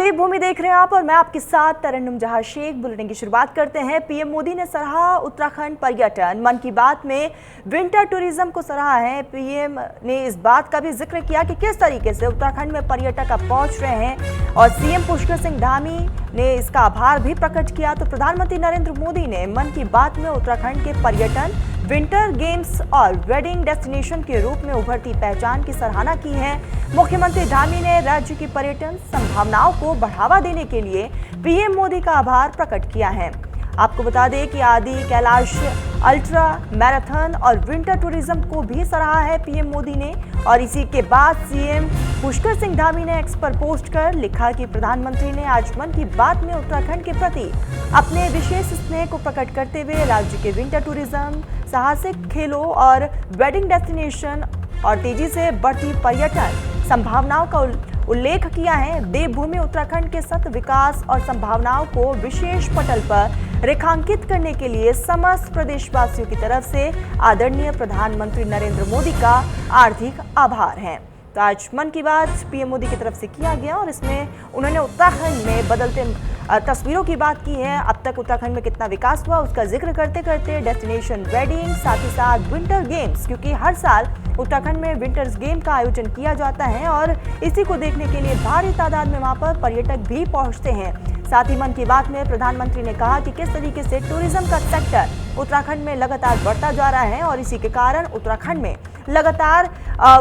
देवभूमि देख रहे हैं आप और मैं आपके साथ तरन्नुम जहां शेख। बुलेटिन की शुरुआत करते हैं। पीएम मोदी ने सराहा उत्तराखंड पर्यटन। मन की बात में विंटर टूरिज्म को सराहा है। पीएम ने इस बात का भी जिक्र किया कि किस तरीके से उत्तराखंड में पर्यटक अब पहुंच रहे हैं और सीएम पुष्कर सिंह धामी ने इसका आभार भी प्रकट किया। तो प्रधानमंत्री नरेंद्र मोदी ने मन की बात में उत्तराखंड के पर्यटन, विंटर गेम्स और वेडिंग डेस्टिनेशन के रूप में उभरती पहचान की सराहना की है। मुख्यमंत्री धामी ने राज्य की पर्यटन संभावनाओं को बढ़ावा देने के लिए पीएम मोदी का आभार प्रकट किया है। आपको बता दें कि आदि कैलाश अल्ट्रा मैराथन और विंटर टूरिज्म को भी सराहा है पीएम मोदी ने। और इसी के बाद सीएम पुष्कर सिंह धामी ने एक्स पर पोस्ट कर लिखा कि प्रधानमंत्री ने आज मन की बात में उत्तराखंड के प्रति अपने विशेष स्नेह को प्रकट करते हुए राज्य के विंटर टूरिज्म, साहसिक खेलों और वेडिंग डेस्टिनेशन और तेजी से बढ़ती पर्यटन संभावनाओं का उल्लेख किया है। देवभूमि उत्तराखंड के सतत विकास और संभावनाओं को विशेष पटल पर रेखांकित करने के लिए समस्त प्रदेशवासियों की तरफ से आदरणीय प्रधानमंत्री नरेंद्र मोदी का हार्दिक आभार है। तो आज मन की बात पीएम मोदी की तरफ से किया गया और इसमें उन्होंने उत्तराखंड में बदलते तस्वीरों की बात की है। अब तक उत्तराखंड में कितना विकास हुआ उसका जिक्र करते करते डेस्टिनेशन वेडिंग, साथ ही साथ विंटर गेम्स, क्योंकि हर साल उत्तराखंड में विंटर्स गेम का आयोजन किया जाता है और इसी को देखने के लिए भारी तादाद में वहां पर पर्यटक भी पहुंचते हैं। साथ ही मन की बात में प्रधानमंत्री ने कहा कि किस तरीके से टूरिज्म का सेक्टर उत्तराखंड में लगातार बढ़ता जा रहा है और इसी के कारण उत्तराखंड में लगातार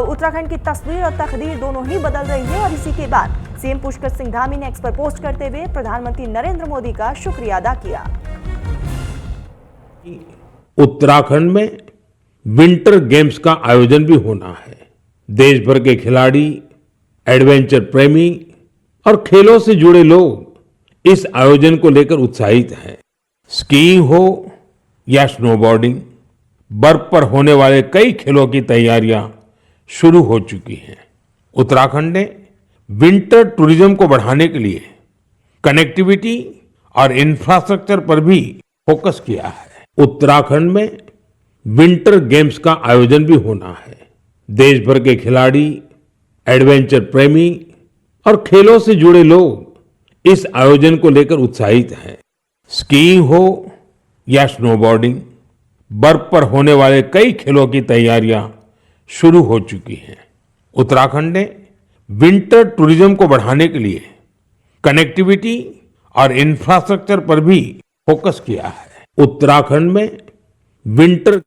उत्तराखंड की तस्वीर और तकदीर दोनों ही बदल रही है। और इसी के बाद सीएम पुष्कर सिंह धामी ने एक्स पर पोस्ट करते हुए प्रधानमंत्री नरेंद्र मोदी का शुक्रिया अदा किया। उत्तराखंड में विंटर गेम्स का आयोजन भी होना है। देश भर के खिलाड़ी, एडवेंचर प्रेमी और खेलों से जुड़े लोग इस आयोजन को लेकर उत्साहित हैं। स्कीइंग हो या स्नोबोर्डिंग, बर्फ पर होने वाले कई खेलों की तैयारियां शुरू हो चुकी हैं। उत्तराखंड ने विंटर टूरिज्म को बढ़ाने के लिए कनेक्टिविटी और इंफ्रास्ट्रक्चर पर भी फोकस किया है। उत्तराखंड में विंटर गेम्स का आयोजन भी होना है। देश भर के खिलाड़ी, एडवेंचर प्रेमी और खेलों से जुड़े लोग इस आयोजन को लेकर उत्साहित हैं। स्कीइंग हो या स्नोबोर्डिंग, बर्फ पर होने वाले कई खेलों की तैयारियां शुरू हो चुकी हैं। उत्तराखंड ने विंटर टूरिज्म को बढ़ाने के लिए कनेक्टिविटी और इंफ्रास्ट्रक्चर पर भी फोकस किया है। उत्तराखंड में विंटर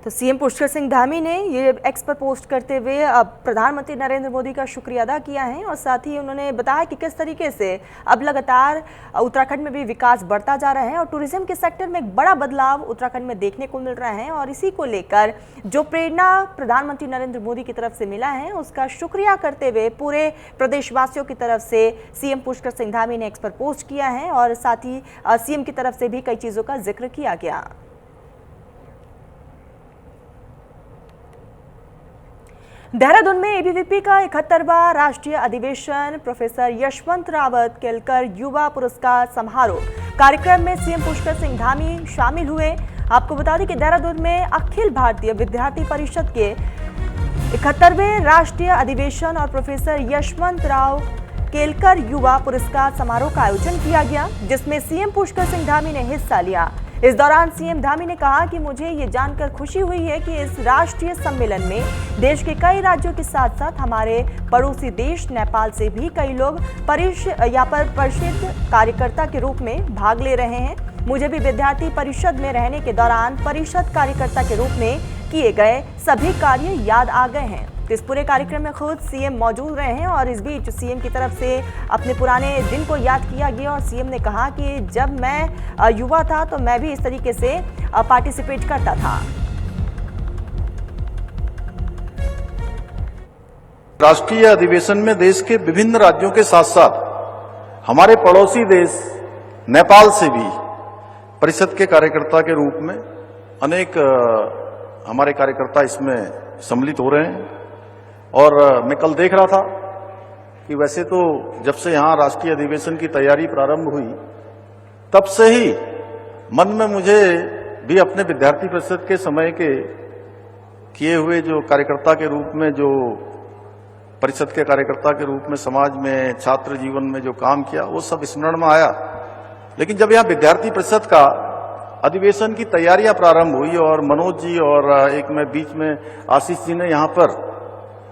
तो सीएम पुष्कर सिंह धामी ने ये एक्स पर पोस्ट करते हुए प्रधानमंत्री नरेंद्र मोदी का शुक्रिया अदा किया है और साथ ही उन्होंने बताया कि किस तरीके से अब लगातार उत्तराखंड में भी विकास बढ़ता जा रहा है और टूरिज्म के सेक्टर में एक बड़ा बदलाव उत्तराखंड में देखने को मिल रहा है। और इसी को लेकर जो प्रेरणा प्रधानमंत्री नरेंद्र मोदी की तरफ से मिला है उसका शुक्रिया करते हुए पूरे प्रदेशवासियों की तरफ से सीएम पुष्कर सिंह धामी ने एक्स पर पोस्ट किया है और साथ ही सीएम की तरफ से भी कई चीज़ों का जिक्र किया गया। देहरादून में एबीवीपी का 71वां राष्ट्रीय अधिवेशन प्रोफेसर यशवंत रावत केलकर युवा पुरस्कार समारोह कार्यक्रम में सीएम पुष्कर सिंह धामी शामिल हुए। आपको बता दें कि देहरादून में अखिल भारतीय विद्यार्थी परिषद के 71वें राष्ट्रीय अधिवेशन और प्रोफेसर यशवंत राव केलकर युवा पुरस्कार समारोह का आयोजन किया गया, जिसमें सीएम पुष्कर सिंह धामी ने हिस्सा लिया। इस दौरान सीएम धामी ने कहा कि मुझे ये जानकर खुशी हुई है कि इस राष्ट्रीय सम्मेलन में देश के कई राज्यों के साथ साथ हमारे पड़ोसी देश नेपाल से भी कई लोग परिचित कार्यकर्ता के रूप में भाग ले रहे हैं। मुझे भी विद्यार्थी परिषद में रहने के दौरान परिषद कार्यकर्ता के रूप में किए गए सभी कार्य याद आ गए हैं। इस पूरे कार्यक्रम में खुद सीएम मौजूद रहे हैं और इस बीच सीएम की तरफ से अपने पुराने दिन को याद किया गया और सीएम ने कहा कि जब मैं युवा था तो मैं भी इस तरीके से पार्टिसिपेट करता था। राष्ट्रीय अधिवेशन में देश के विभिन्न राज्यों के साथ साथ हमारे पड़ोसी देश नेपाल से भी परिषद के कार्यकर्ता के रूप में अनेक हमारे कार्यकर्ता इसमें सम्मिलित हो रहे हैं। और मैं कल देख रहा था कि वैसे तो जब से यहाँ राष्ट्रीय अधिवेशन की तैयारी प्रारंभ हुई तब से ही मन में मुझे भी अपने विद्यार्थी परिषद के समय के किए हुए जो कार्यकर्ता के रूप में जो परिषद के कार्यकर्ता के रूप में समाज में छात्र जीवन में जो काम किया वो सब स्मरण में आया। लेकिन जब यहाँ विद्यार्थी परिषद का अधिवेशन की तैयारियां प्रारंभ हुई और मनोज जी और एक मैं बीच में आशीष जी ने यहाँ पर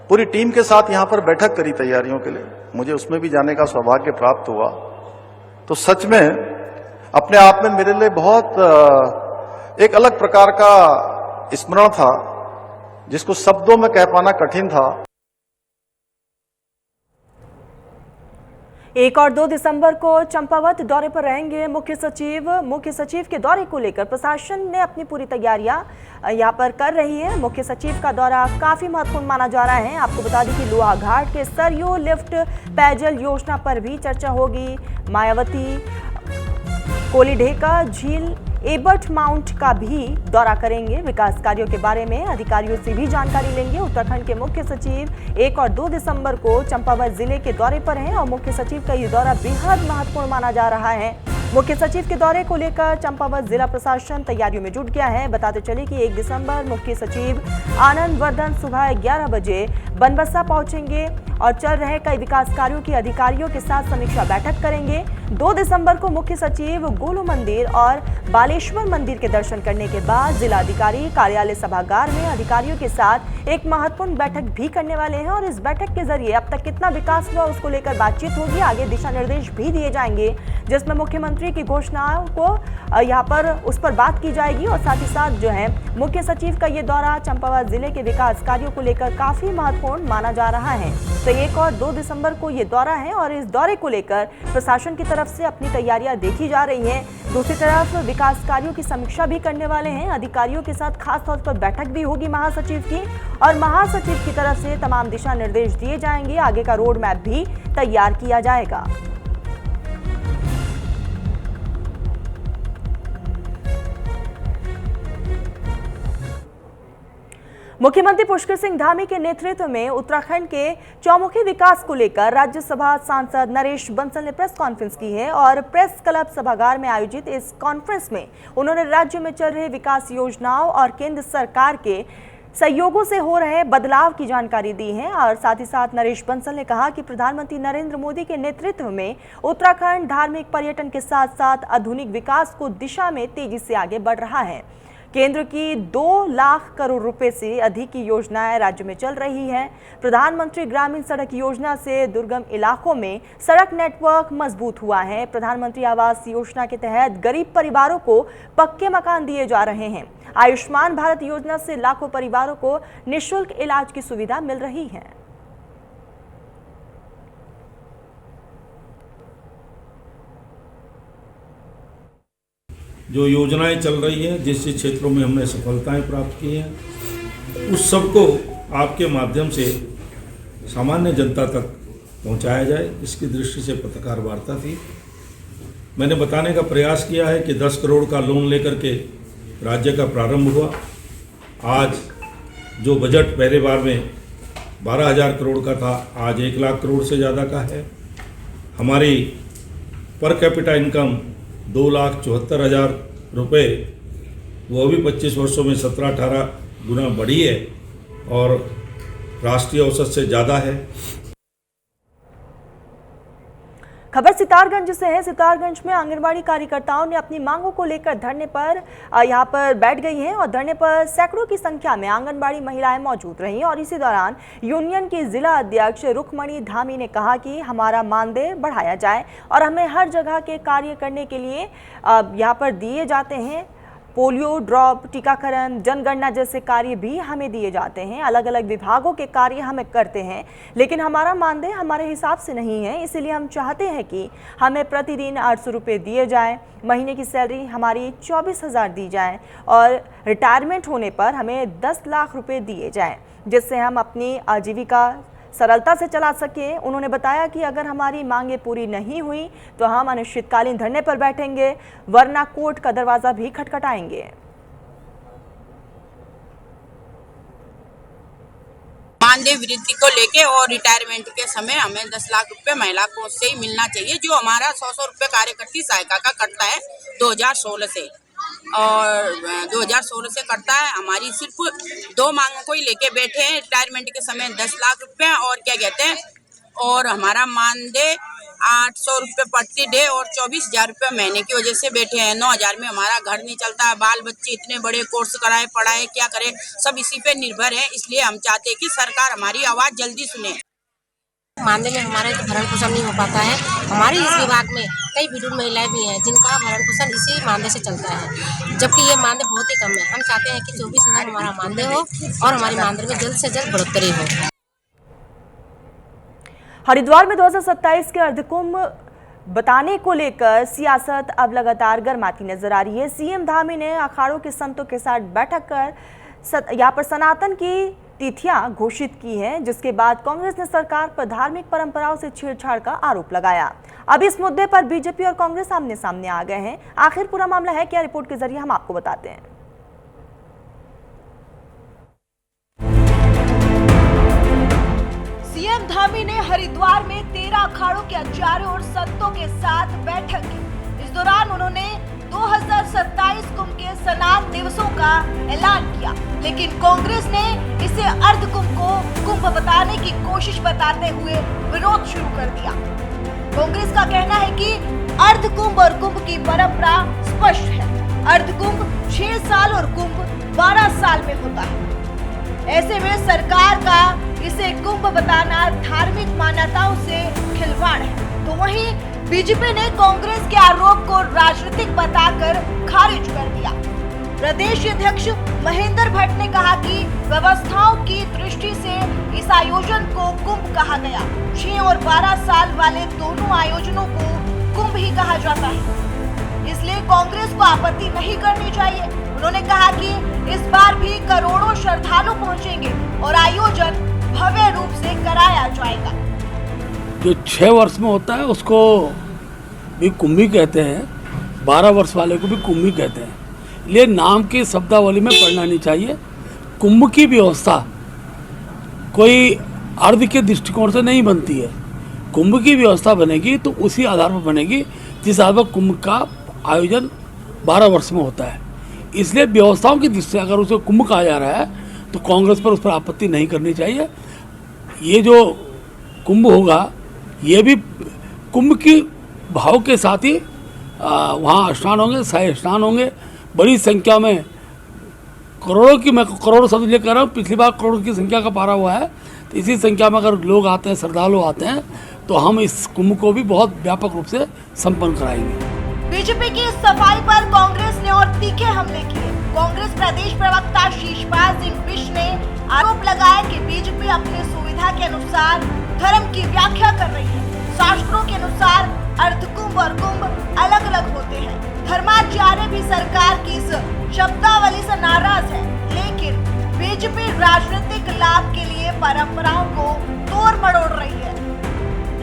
पूरी टीम के साथ यहाँ पर बैठक करी तैयारियों के लिए, मुझे उसमें भी जाने का सौभाग्य प्राप्त हुआ। तो सच में अपने आप में मेरे लिए बहुत एक अलग प्रकार का स्मरण था जिसको शब्दों में कह पाना कठिन था। 1 और 2 दिसंबर को चंपावत दौरे पर रहेंगे मुख्य सचिव। मुख्य सचिव के दौरे को लेकर प्रशासन ने अपनी पूरी तैयारियां यहां पर कर रही है। मुख्य सचिव का दौरा काफी महत्वपूर्ण माना जा रहा है। आपको बता दें कि लोहाघाट के सरयू लिफ्ट पेयजल योजना पर भी चर्चा होगी। मायावती कोलीढेका झील एबर्ट माउंट का भी दौरा करेंगे। विकास कार्यों के बारे में अधिकारियों से भी जानकारी लेंगे। उत्तराखंड के मुख्य सचिव 1 और 2 दिसंबर को चंपावत जिले के दौरे पर हैं और मुख्य सचिव का ये दौरा बेहद महत्वपूर्ण माना जा रहा है। मुख्य सचिव के दौरे को लेकर चंपावत जिला प्रशासन तैयारियों में जुट गया है। बताते चले कि 1 दिसंबर मुख्य सचिव आनंद वर्धन सुबह 11 बजे बनबसा पहुंचेंगे और चल रहे कई विकास कार्यों की अधिकारियों के साथ समीक्षा बैठक करेंगे। 2 दिसंबर को मुख्य सचिव गोलू मंदिर और बालेश्वर मंदिर के दर्शन करने के बाद जिलाधिकारी कार्यालय सभागार में अधिकारियों के साथ एक महत्वपूर्ण बैठक भी करने वाले हैं और इस बैठक के जरिए अब तक कितना विकास हुआ उसको लेकर बातचीत होगी। आगे दिशा निर्देश भी दिए जाएंगे जिसमें मुख्यमंत्री की घोषणाओं को यहाँ पर उस पर बात की जाएगी और साथ ही साथ जो है मुख्य सचिव का ये दौरा चंपावत जिले के विकास कार्यों को लेकर काफी महत्वपूर्ण माना जा रहा है। तो 1 और 2 दिसंबर को ये दौरा है और इस दौरे को लेकर प्रशासन की तरफ से अपनी तैयारियां देखी जा रही हैं। दूसरी तरफ विकास कार्यों की समीक्षा भी करने वाले हैं। अधिकारियों के साथ खास तौर पर बैठक भी होगी महासचिव की और महासचिव की तरफ से तमाम दिशा निर्देश दिए जाएंगे। आगे का रोड मैप भी तैयार किया जाएगा। मुख्यमंत्री पुष्कर सिंह धामी के नेतृत्व में उत्तराखंड के चौमुखी विकास को लेकर राज्यसभा सांसद नरेश बंसल ने प्रेस कॉन्फ्रेंस की है और प्रेस क्लब सभागार में आयोजित इस कॉन्फ्रेंस में उन्होंने राज्य में चल रहे विकास योजनाओं और केंद्र सरकार के सहयोगों से हो रहे बदलाव की जानकारी दी है। और साथ ही साथ नरेश बंसल ने कहा कि प्रधानमंत्री नरेंद्र मोदी के नेतृत्व में उत्तराखंड धार्मिक पर्यटन के साथ साथ आधुनिक विकास को दिशा में तेजी से आगे बढ़ रहा है। केंद्र की 2 लाख करोड़ रुपए से अधिक की योजनाएं राज्य में चल रही हैं। प्रधानमंत्री ग्रामीण सड़क योजना से दुर्गम इलाकों में सड़क नेटवर्क मजबूत हुआ है। प्रधानमंत्री आवास योजना के तहत गरीब परिवारों को पक्के मकान दिए जा रहे हैं। आयुष्मान भारत योजना से लाखों परिवारों को निःशुल्क इलाज की सुविधा मिल रही है। जो योजनाएं चल रही हैं, जिस जिस क्षेत्रों में हमने सफलताएं प्राप्त की हैं, उस सब को आपके माध्यम से सामान्य जनता तक पहुंचाया जाए, इसकी दृष्टि से पत्रकार वार्ता थी। मैंने बताने का प्रयास किया है कि 10 करोड़ का लोन लेकर के राज्य का प्रारंभ हुआ। आज जो बजट पहले बार में 12,000 करोड़ का था, आज 1 लाख करोड़ से ज़्यादा का है। हमारी पर कैपिटा इनकम 2,74,000 रुपये, वो भी 25 वर्षों में 17-18 गुना बढ़ी है और राष्ट्रीय औसत से ज़्यादा है। खबर सितारगंज से है। सितारगंज में आंगनबाड़ी कार्यकर्ताओं ने अपनी मांगों को लेकर धरने पर यहां पर बैठ गई हैं और धरने पर सैकड़ों की संख्या में आंगनबाड़ी महिलाएं मौजूद रहीं और इसी दौरान यूनियन की जिला अध्यक्ष रुक्मणी धामी ने कहा कि हमारा मानदेय बढ़ाया जाए और हमें हर जगह के कार्य करने के लिए यहां पर दिए जाते हैं। पोलियो ड्रॉप, टीकाकरण, जनगणना जैसे कार्य भी हमें दिए जाते हैं। अलग अलग विभागों के कार्य हमें करते हैं, लेकिन हमारा मानदेय हमारे हिसाब से नहीं है। इसलिए हम चाहते हैं कि हमें प्रतिदिन 800 रुपये दिए जाएं, महीने की सैलरी हमारी 24,000 दी जाए और रिटायरमेंट होने पर हमें 10 लाख रुपये दिए जाएं, जिससे हम अपनी आजीविका सरलता से चला सके। उन्होंने बताया कि अगर हमारी मांगें पूरी नहीं हुई तो हम अनिश्चितकालीन धरने पर बैठेंगे, वरना कोर्ट का दरवाजा भी खटखटाएंगे। मानदेय वृद्धि को लेके और रिटायरमेंट के समय हमें 10 लाख रुपए महिला कोष से ही मिलना चाहिए, जो हमारा 100 रुपए कार्यकर्ती सहायता का कटता है 2016 से। और 2016 से करता है। हमारी सिर्फ 2 मांगों को ही लेके बैठे हैं। रिटायरमेंट के समय 10 लाख रुपए और क्या कहते हैं, और हमारा मानदेय 800 रुपये प्रति डे और 24,000 रुपये महीने की वजह से बैठे हैं। 9,000 में हमारा घर नहीं चलता है। बाल बच्चे इतने बड़े कोर्स कराए, पढ़ाए, क्या करें, सब इसी पे निर्भर है। इसलिए हम चाहते हैं कि सरकार हमारी आवाज़ जल्दी सुने। मानदेय में हमारा तो भरण पोषण नहीं हो पाता है। हमारे इस विभाग में कई विधुर महिलाएं भी हैं जिनका भरण पोषण इसी मानदेय से चलता है, जबकि ये मानदेय बहुत ही कम है। हम चाहते हैं कि 24,000 हमारा मानदेय हो और हमारी मानदेय में जल्द से जल्द बढ़ोतरी हो। हरिद्वार में 2027 के अर्धकुंभ बताने को लेकर सियासत अब लगातार गर्माती नजर आ रही है। सीएम धामी ने अखाड़ों के संतों के साथ बैठक कर यहाँ पर सनातन की तिथियां घोषित की हैं, जिसके बाद कांग्रेस ने सरकार पर धार्मिक परंपराओं से छेड़छाड़ का आरोप लगाया। अब इस मुद्दे पर बीजेपी और कांग्रेस आमने सामने आ गए हैं। आखिर पूरा मामला है क्या, रिपोर्ट के जरिए हम आपको बताते हैं। सीएम धामी ने हरिद्वार में 13 अखाड़ों के आचार्यों और संतों के साथ बैठक की। इस दौरान उन्होंने 2027 कुंभ के स्नान दिवसों का ऐलान किया, लेकिन कांग्रेस ने इसे अर्ध कुंभ को कुंभ बताने की कोशिश बताते हुए विरोध शुरू कर दिया। कांग्रेस का कहना है कि अर्ध कुंभ और कुंभ की परंपरा स्पष्ट है। अर्ध कुंभ 6 साल और कुंभ 12 साल में होता है। ऐसे में सरकार का इसे कुंभ बताना धार्मिक मान्यताओं से खिलवाड़ है। तो वहीं बीजेपी ने कांग्रेस के आरोप को राजनीतिक बताकर खारिज कर दिया। प्रदेश अध्यक्ष महेंद्र भट्ट ने कहा कि व्यवस्थाओं की दृष्टि से इस आयोजन को कुंभ कहा गया। 6 और 12 साल वाले दोनों आयोजनों को कुंभ ही कहा जाता है, इसलिए कांग्रेस को आपत्ति नहीं करनी चाहिए। उन्होंने कहा कि इस बार भी करोड़ों श्रद्धालु पहुंचेंगे और आयोजन भव्य रूप से कराया जाएगा। जो 6 वर्ष में होता है उसको भी कुंभ ही कहते हैं, 12 वर्ष वाले को भी कुंभ ही कहते हैं। इसलिए नाम की शब्दावली में पढ़ना नहीं चाहिए। कुंभ की व्यवस्था कोई अर्ध के दृष्टिकोण से नहीं बनती है। कुंभ की व्यवस्था बनेगी तो उसी आधार पर बनेगी जिस आधार पर कुंभ का आयोजन 12 वर्ष में होता है। इसलिए व्यवस्थाओं की दृष्टि से अगर उसे कुंभ कहा जा रहा है तो कांग्रेस पर उस पर आपत्ति नहीं करनी चाहिए। ये जो कुंभ होगा ये भी कुंभ की भाव के साथ ही वहाँ स्नान होंगे, शाही स्नान होंगे। बड़ी संख्या में करोड़ों की, मैं करोड़ शब्द लेकर रहा हूँ, पिछली बार करोड़ की संख्या का पारा हुआ है। तो इसी संख्या में अगर लोग आते हैं, श्रद्धालु आते हैं, तो हम इस कुंभ को भी बहुत व्यापक रूप से संपन्न कराएंगे। बीजेपी की सफाई पर कांग्रेस ने और तीखे हमले किए। कांग्रेस प्रदेश प्रवक्ता शीशपाल सिंह बिष्ट ने आरोप लगाया कि बीजेपी अपनी सुविधा के अनुसार धर्म की व्याख्या कर रही है। शास्त्रों के अनुसार अर्धकुंभ और कुंभ अलग अलग होते हैं। धर्माचार्य भी सरकार की इस शब्दावली से नाराज है, लेकिन बीजेपी राजनीतिक लाभ के लिए परंपराओं को तोड़ मरोड़ रही है।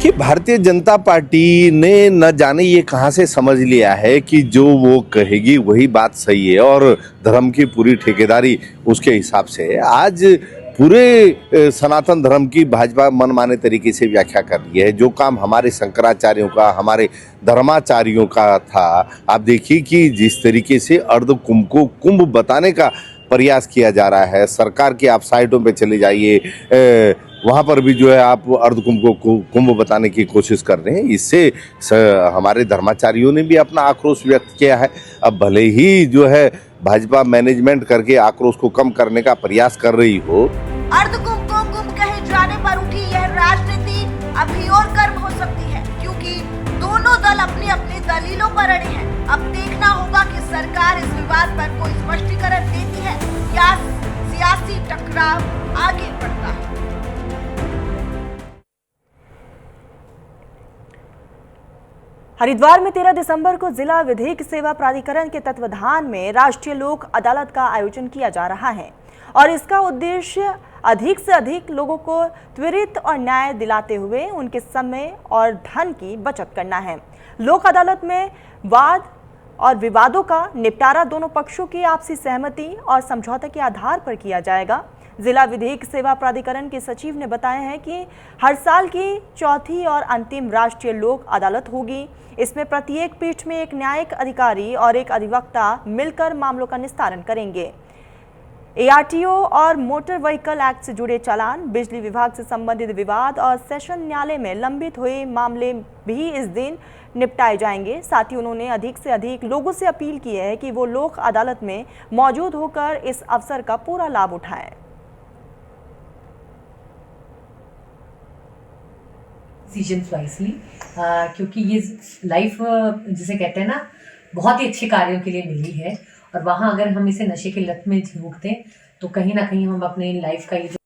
कि भारतीय जनता पार्टी ने न जाने ये कहां से समझ लिया है कि जो वो कहेगी वही बात सही है और धर्म की पूरी ठेकेदारी उसके हिसाब से है। आज पूरे सनातन धर्म की भाजपा मनमाने तरीके से व्याख्या कर रही है। जो काम हमारे शंकराचार्यों का, हमारे धर्माचार्यों का था, आप देखिए कि जिस तरीके से अर्ध कुंभ को कुंभ बताने का प्रयास किया जा रहा है। सरकार की आप साइटों पे चले जाइए, वहाँ पर भी जो है आप अर्धकुंभ को कुंभ बताने की कोशिश कर रहे हैं। इससे हमारे धर्माचार्यों ने भी अपना आक्रोश व्यक्त किया है। अब भले ही जो है भाजपा मैनेजमेंट करके आक्रोश को कम करने का प्रयास कर रही हो। अर्धकुंभ को कुंभ कहे जाने पर उठी यह राजनीति अभी और गर्म हो सकती है, क्योंकि दोनों दल अपनी अपनी दलीलों पर अड़े हैं। अब देखना होगा कि सरकार इस विवाद पर कोई स्पष्टीकरण देती है या सियासी टकराव आगे बढ़ता है। हरिद्वार में 13 दिसंबर को जिला विधिक सेवा प्राधिकरण के तत्वाधान में राष्ट्रीय लोक अदालत का आयोजन किया जा रहा है और इसका उद्देश्य अधिक से अधिक लोगों को त्वरित और न्याय दिलाते हुए उनके समय और धन की बचत करना है। लोक अदालत में वाद और विवादों का निपटारा दोनों पक्षों की आपसी सहमति और समझौते के आधार पर किया जाएगा। जिला विधिक सेवा प्राधिकरण के सचिव ने बताया है कि हर साल की चौथी और अंतिम राष्ट्रीय लोक अदालत होगी। इसमें प्रत्येक पीठ में एक न्यायिक अधिकारी और एक अधिवक्ता मिलकर मामलों का निस्तारण करेंगे। ARTO और मोटर व्हीकल एक्ट से जुड़े चालान, बिजली विभाग से संबंधित विवाद और सेशन न्यायालय में लंबित हुए मामले भी इस दिन निपटाए जाएंगे। साथ ही उन्होंने अधिक से अधिक लोगों से अपील की है कि वो लोक अदालत में मौजूद होकर इस अवसर का पूरा लाभ उठाएं। क्योंकि ये लाइफ जिसे कहते हैं ना, बहुत ही अच्छे कार्यों के लिए मिली है, और वहाँ अगर हम इसे नशे की लत में झोंकते हैं तो कहीं ना कहीं हम अपने लाइफ का ये जो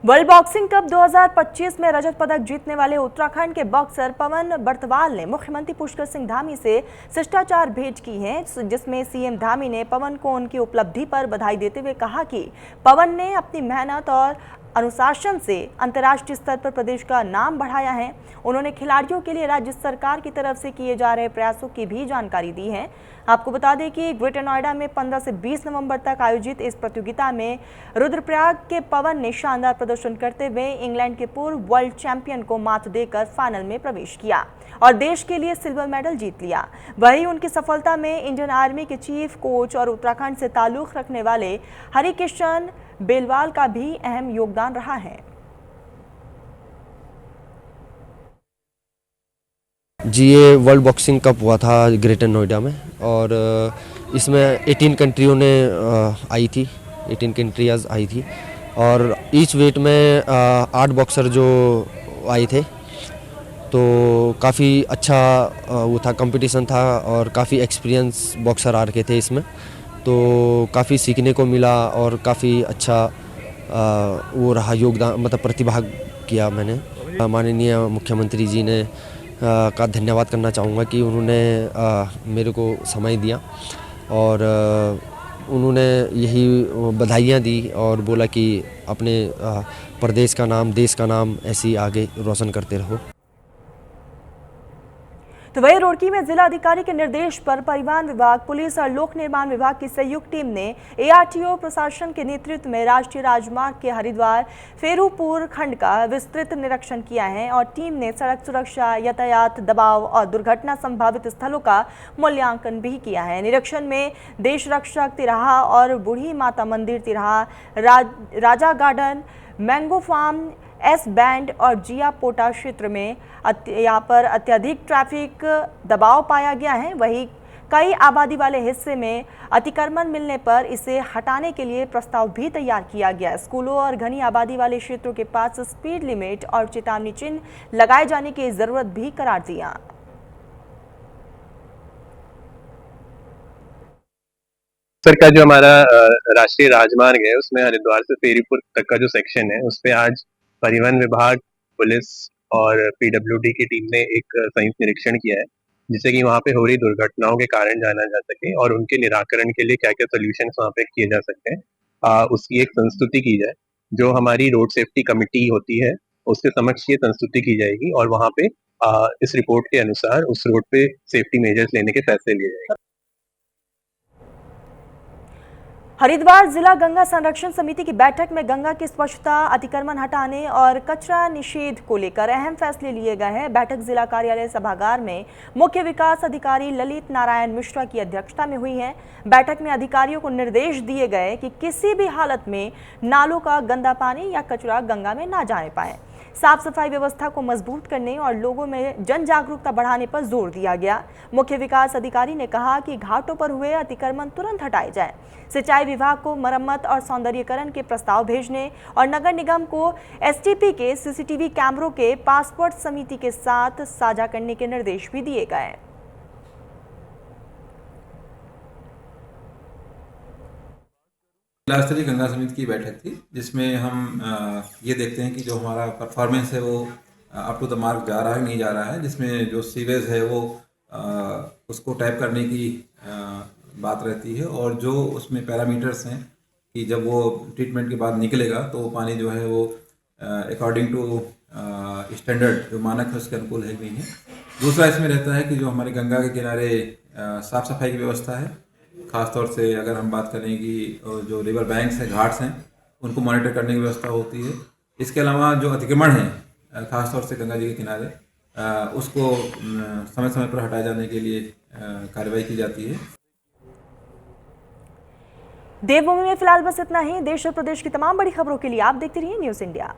वर्ल्ड बॉक्सिंग कप 2025 में रजत पदक जीतने वाले उत्तराखंड के बॉक्सर पवन बर्तवाल ने मुख्यमंत्री पुष्कर सिंह धामी से शिष्टाचार भेंट की है, जिसमें सीएम धामी ने पवन को उनकी उपलब्धि पर बधाई देते हुए कहा कि पवन ने अपनी मेहनत और अनुशासन से अंतर्राष्ट्रीय स्तर पर प्रदेश का नाम बढ़ाया है। उन्होंने खिलाड़ियों के लिए राज्य सरकार की तरफ से किए जा रहे प्रयासों की भी जानकारी दी है। आपको बता दें कि ग्रेटर नोएडा में 15 से 20 नवंबर तक आयोजित इस प्रतियोगिता में रुद्रप्रयाग के पवन ने शानदार प्रदर्शन करते हुए इंग्लैंड के पूर्व वर्ल्ड चैंपियन को मात देकर फाइनल में प्रवेश किया और देश के लिए सिल्वर मेडल जीत लिया। वहीं उनकी सफलता में इंडियन आर्मी के चीफ कोच और उत्तराखंड से ताल्लुक रखने वाले हरिकिशन बेलवाल का भी अहम योगदान रहा है। जी, ये वर्ल्ड बॉक्सिंग कप हुआ था ग्रेटर नोएडा में, और इसमें 18 कंट्रियों ने आई थी, 18 कंट्रीज आई थी, और ईच वेट में 8 बॉक्सर जो आए थे, तो काफ़ी अच्छा वो था, कंपटीशन था, और काफ़ी एक्सपीरियंस बॉक्सर आ रखे थे इसमें, तो काफ़ी सीखने को मिला और काफ़ी अच्छा वो रहा योगदान, मतलब प्रतिभाग किया मैंने। माननीय मुख्यमंत्री जी ने का धन्यवाद करना चाहूँगा कि उन्होंने मेरे को समय दिया और उन्होंने यही बधाइयाँ दी और बोला कि अपने प्रदेश का नाम, देश का नाम ऐसे ही आगे रोशन करते रहो। तो वही रुड़की में जिला अधिकारी के निर्देश पर परिवहन विभाग, पुलिस और लोक निर्माण विभाग की संयुक्त टीम ने ARTO प्रशासन के नेतृत्व में राष्ट्रीय राजमार्ग के हरिद्वार फेरूपुर खंड का विस्तृत निरीक्षण किया है और टीम ने सड़क सुरक्षा, यातायात दबाव और दुर्घटना संभावित स्थलों का मूल्यांकन भी किया है। निरीक्षण में देश रक्षक तिराहा और बूढ़ी माता मंदिर तिराहा, Raja garden, mango farm, S band और जिया पोटा क्षेत्र में यहाँ पर अत्यधिक ट्रैफिक दबाव पाया गया है। वहीं कई आबादी वाले हिस्से में अतिक्रमण मिलने पर इसे हटाने के लिए प्रस्ताव भी तैयार किया गया। स्कूलों और घनी आबादी वाले क्षेत्रों के पास स्पीड लिमिट और चेतावनी चिन्ह लगाए जाने की जरूरत भी करार दिया। सर का जो हमारा राष्ट्रीय राजमार्ग है उसमें हरिद्वार से फेरीपुर तक का जो सेक्शन है उस पे आज परिवहन विभाग, पुलिस और PWD की टीम ने एक संयुक्त निरीक्षण किया है, जिससे कि वहाँ पे हो रही दुर्घटनाओं के कारण जाना जा सके और उनके निराकरण के लिए क्या क्या सोल्यूशन वहाँ पे किए जा सकते हैं, उसकी एक संस्तुति की जाए। जो हमारी रोड सेफ्टी कमेटी होती है उसके समक्ष ये संस्तुति की जाएगी और वहाँ पे इस रिपोर्ट के अनुसार उस रोड पे सेफ्टी मेजर्स लेने के फैसले लिए जाएंगे। हरिद्वार जिला गंगा संरक्षण समिति की बैठक में गंगा की स्वच्छता, अतिक्रमण हटाने और कचरा निषेध को लेकर अहम फैसले लिए गए हैं। बैठक जिला कार्यालय सभागार में मुख्य विकास अधिकारी ललित नारायण मिश्रा की अध्यक्षता में हुई है। बैठक में अधिकारियों को निर्देश दिए गए कि किसी भी हालत में नालों का गंदा पानी या कचरा गंगा में ना जाने पाए। साफ सफाई व्यवस्था को मजबूत करने और लोगों में जन जागरूकता बढ़ाने पर जोर दिया गया। मुख्य विकास अधिकारी ने कहा कि घाटों पर हुए अतिक्रमण तुरंत हटाए जाएं। सिंचाई विभाग को मरम्मत और सौंदर्यीकरण के प्रस्ताव भेजने और नगर निगम को STP के CCTV कैमरों के पासपोर्ट समिति के साथ साझा करने के निर्देश भी दिए गए। जिला स्तरीय गंगा समिति की बैठक थी जिसमें हम ये देखते हैं कि जो हमारा परफॉर्मेंस है वो अप टू द मार्क जा रहा है नहीं जा रहा है, जिसमें जो सीवेज है वो उसको टैप करने की बात रहती है और जो उसमें पैरामीटर्स हैं कि जब वो ट्रीटमेंट के बाद निकलेगा तो वो पानी जो है वो अकॉर्डिंग टू स्टैंडर्ड जो मानक है उसके अनुकूल है नहीं है। दूसरा इसमें रहता है कि जो हमारे गंगा के किनारे साफ सफाई की व्यवस्था है, खासतौर से अगर हम बात करें कि जो रिवर बैंक्स हैं, घाट्स हैं, उनको मॉनिटर करने की व्यवस्था होती है। इसके अलावा जो अतिक्रमण है खासतौर से गंगा जी के किनारे, उसको समय समय पर हटाए जाने के लिए कार्रवाई की जाती है। देवभूमि में फिलहाल बस इतना ही। देश और प्रदेश की तमाम बड़ी खबरों के लिए आप देखते रहिए न्यूज़ इंडिया।